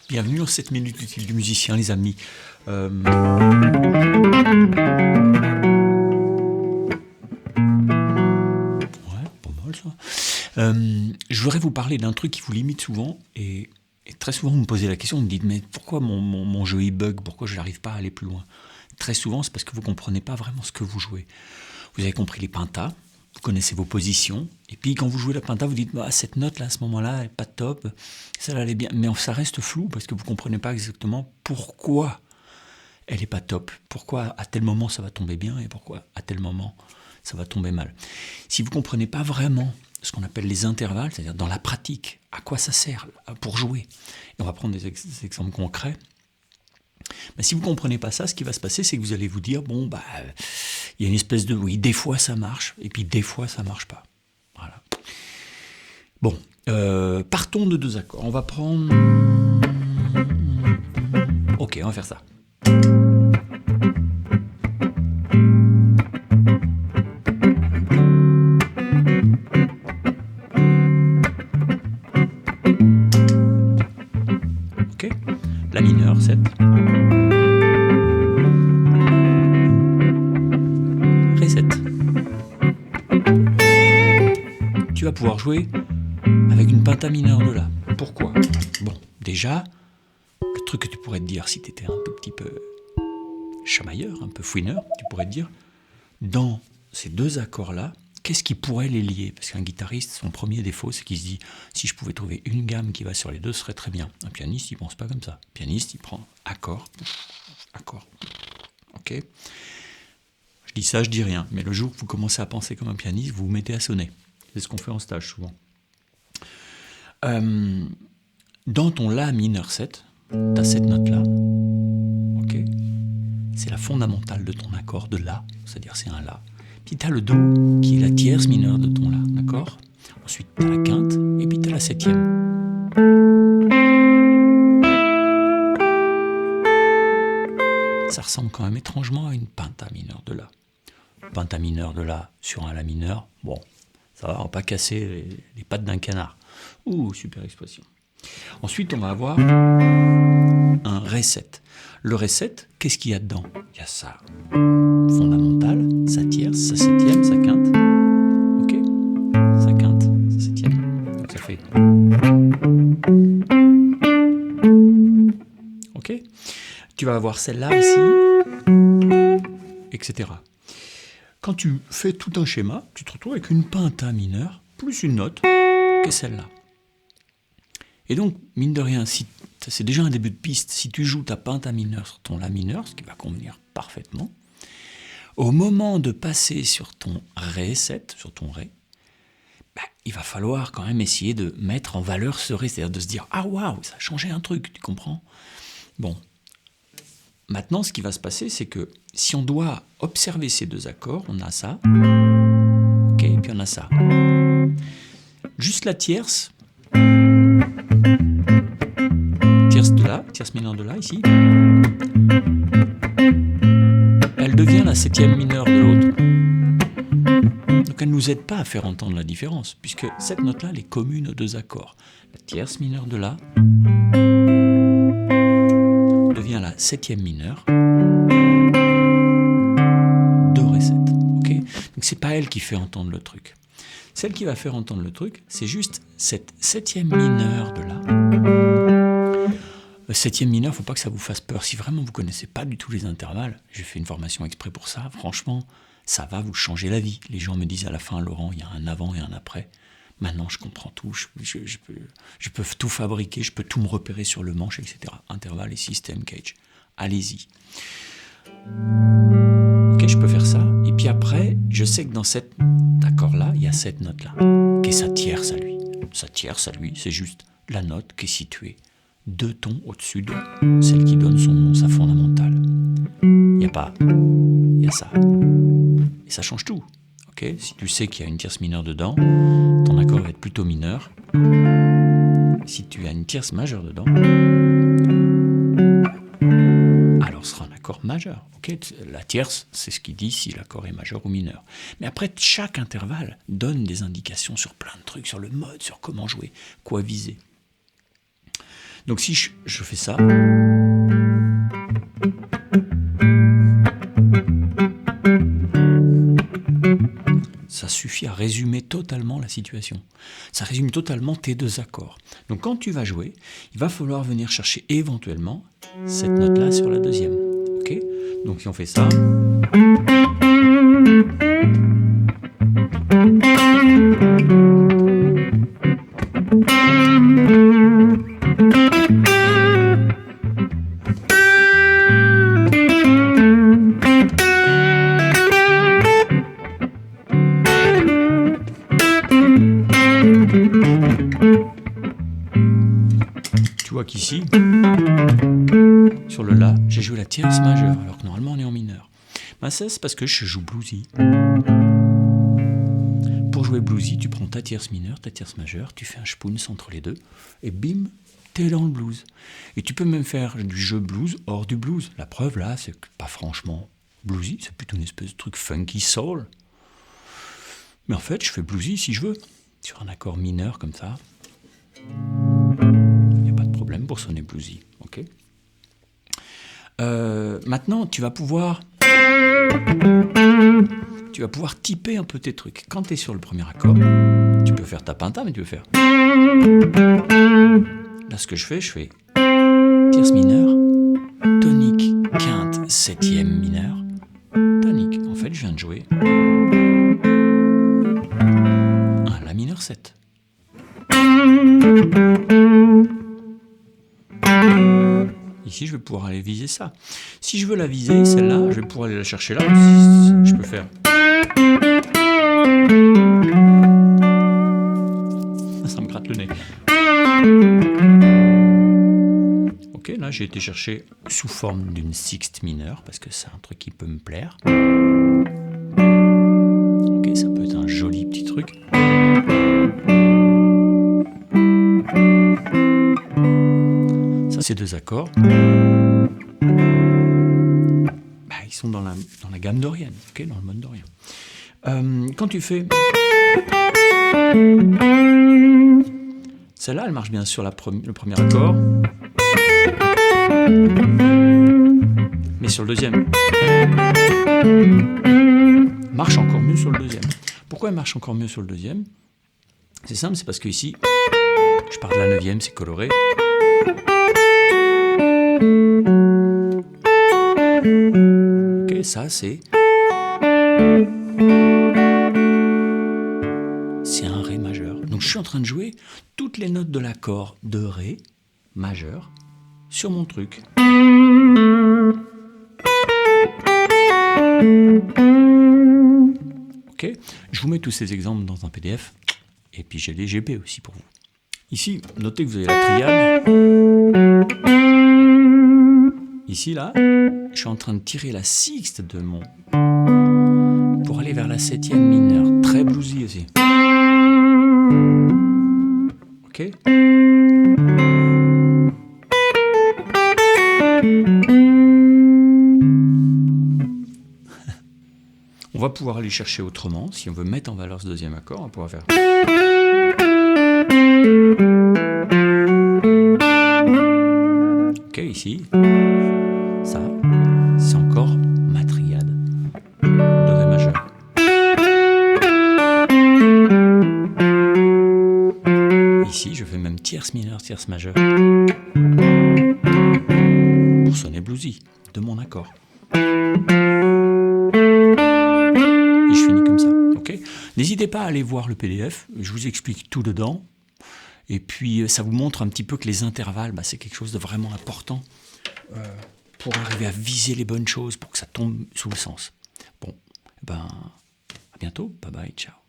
Bienvenue dans cette minute utile du musicien, les amis. Ouais, pas mal ça. Je voudrais vous parler d'un truc qui vous limite souvent et très souvent vous me posez la question, vous me dites mais pourquoi mon jeu il bug, pourquoi je n'arrive pas à aller plus loin? Très souvent c'est parce que vous ne comprenez pas vraiment ce que vous jouez. Vous avez compris les pentas, vous connaissez vos positions, et puis quand vous jouez la penta, vous dites bah, cette note là à ce moment-là elle n'est pas top, ça allait bien, mais ça reste flou parce que vous ne comprenez pas exactement pourquoi elle n'est pas top, pourquoi à tel moment ça va tomber bien et pourquoi à tel moment ça va tomber mal. Si vous ne comprenez pas vraiment ce qu'on appelle les intervalles, c'est-à-dire dans la pratique, à quoi ça sert pour jouer, et on va prendre des exemples concrets. Ben, si vous ne comprenez pas ça, ce qui va se passer, c'est que vous allez vous dire, bon, bah, il y a une espèce de oui, des fois ça marche, et puis des fois ça marche pas. Voilà. Bon, partons de deux accords. On va prendre... Ok, on va faire ça. Ok, la mineure, 7. Ré 7. Tu vas pouvoir jouer avec une penta mineure de La. Pourquoi? Bon, déjà, le truc que tu pourrais te dire si tu étais un tout petit peu chamailleur, un peu fouineur, tu pourrais te dire, dans ces deux accords-là, qu'est-ce qui pourrait les lier? Parce qu'un guitariste, son premier défaut, c'est qu'il se dit, si je pouvais trouver une gamme qui va sur les deux, ce serait très bien. Un pianiste, il pense pas comme ça. Un pianiste, il prend accord, accord. Ok? Je dis ça, je dis rien. Mais le jour que vous commencez à penser comme un pianiste, vous vous mettez à sonner. C'est ce qu'on fait en stage souvent. Dans ton La mineur 7, tu as cette note-là. Ok? C'est la fondamentale de ton accord de La, c'est-à-dire c'est un La. Puis tu as le Do, qui est la tierce mineure de ton La, d'accord? Ensuite, tu as la quinte, et puis tu as la septième. Ça ressemble quand même étrangement à une penta mineure de La. Penta mineure de La sur un La mineur, bon, ça va, on va pas casser les pattes d'un canard. Ouh, super expression. Ensuite, on va avoir un Ré 7. Le Ré 7, qu'est-ce qu'il y a dedans? Il y a sa fondamentale, sa tierce, sa septième, sa quinte. Ok? Sa quinte, sa septième. Donc ça fait... Ok? Tu vas avoir celle-là aussi, etc. Quand tu fais tout un schéma, tu te retrouves avec une penta mineure plus une note que celle-là. Et donc, mine de rien, c'est déjà un début de piste. Si tu joues ta penta mineure sur ton La mineur, ce qui va convenir parfaitement, au moment de passer sur ton Ré 7, sur ton Ré, bah, il va falloir quand même essayer de mettre en valeur ce Ré, c'est-à-dire de se dire « Ah waouh, ça a changé un truc, tu comprends ?» Bon, maintenant, ce qui va se passer, c'est que si on doit observer ces deux accords, on a ça, ok, et puis on a ça. Juste la tierce, de La, tierce mineure de La ici, elle devient la septième mineure de l'autre. Donc elle ne nous aide pas à faire entendre la différence, puisque cette note-là, elle est commune aux deux accords. La tierce mineure de La devient la septième mineure de Ré 7. Okay, donc c'est pas elle qui fait entendre le truc. Celle qui va faire entendre le truc, c'est juste cette septième mineure de La. Le septième mineur, il ne faut pas que ça vous fasse peur. Si vraiment vous ne connaissez pas du tout les intervalles, j'ai fait une formation exprès pour ça, franchement, ça va vous changer la vie. Les gens me disent à la fin, Laurent, il y a un avant et un après. Maintenant, je comprends tout, je peux tout fabriquer, je peux tout me repérer sur le manche, etc. Intervalle et système cage. Allez-y. Ok, je peux faire ça. Et puis après, je sais que dans cet accord-là, il y a cette note-là, qui est sa tierce à lui. Sa tierce à lui, c'est juste la note qui est située 2 tons au-dessus de celle qui donne son nom, sa fondamentale. Il n'y a pas, il y a ça. Et ça change tout. Okay, si tu sais qu'il y a une tierce mineure dedans, ton accord va être plutôt mineur. Si tu as une tierce majeure dedans, alors ce sera un accord majeur. Okay, la tierce, c'est ce qui dit si l'accord est majeur ou mineur. Mais après, chaque intervalle donne des indications sur plein de trucs, sur le mode, sur comment jouer, quoi viser. Donc si je fais ça, ça suffit à résumer totalement la situation. Ça résume totalement tes deux accords. Donc quand tu vas jouer, il va falloir venir chercher éventuellement cette note-là sur la deuxième. Okay ? Donc si on fait ça... Tu vois qu'ici, sur le La, j'ai joué la tierce majeure, alors que normalement on est en mineur. Ben ça, c'est parce que je joue bluesy. Pour jouer bluesy, tu prends ta tierce mineure, ta tierce majeure, tu fais un spoons entre les deux, et bim, t'es dans le blues. Et tu peux même faire du jeu blues hors du blues. La preuve là, c'est que pas franchement bluesy, c'est plutôt une espèce de truc funky soul. Mais en fait, je fais bluesy si je veux, sur un accord mineur comme ça. Il n'y a pas de problème pour sonner bluesy. Okay. Maintenant, tu vas pouvoir typer un peu tes trucs. Quand tu es sur le premier accord, tu peux faire ta penta, mais tu peux faire... Là, ce que je fais tierce mineure, tonique, quinte, septième mineur, tonique. En fait, je viens de jouer un La mineur 7. Ici, je vais pouvoir aller viser ça. Si je veux la viser, celle-là, je vais pouvoir aller la chercher là. Je peux faire... Ça me gratte le nez. Ok, là, j'ai été chercher sous forme d'une sixte mineure, parce que c'est un truc qui peut me plaire. Ok, ça peut être un joli petit truc. Ça, ces deux accords, bah, ils sont dans la gamme dorienne, okay, dans le mode dorien. Quand tu fais... Celle-là, elle marche bien sur le premier accord, mais sur le deuxième, marche encore mieux sur le deuxième. Pourquoi elle marche encore mieux sur le deuxième? C'est simple, c'est parce que ici, je pars de la neuvième, c'est coloré. Ok, ça c'est un Ré majeur. Donc je suis en train de jouer toutes les notes de l'accord de Ré majeur sur mon truc. Ok, je vous mets tous ces exemples dans un PDF et puis j'ai les GP aussi pour vous. Ici, notez que vous avez la triade. Ici, là, je suis en train de tirer la sixte de mon... pour aller vers la septième mineure. Très bluesy aussi. Ok. On va pouvoir aller chercher autrement. Si on veut mettre en valeur ce deuxième accord, on va pouvoir faire... Ok, ici, ça, c'est encore ma triade de Ré majeur. Ici, je fais même tierce mineure, tierce majeure pour sonner bluesy de mon accord. Et je finis comme ça. Okay. N'hésitez pas à aller voir le PDF, je vous explique tout dedans. Et puis, ça vous montre un petit peu que les intervalles, bah, c'est quelque chose de vraiment important pour arriver à viser les bonnes choses, pour que ça tombe sous le sens. Bon, ben, à bientôt. Bye bye, ciao.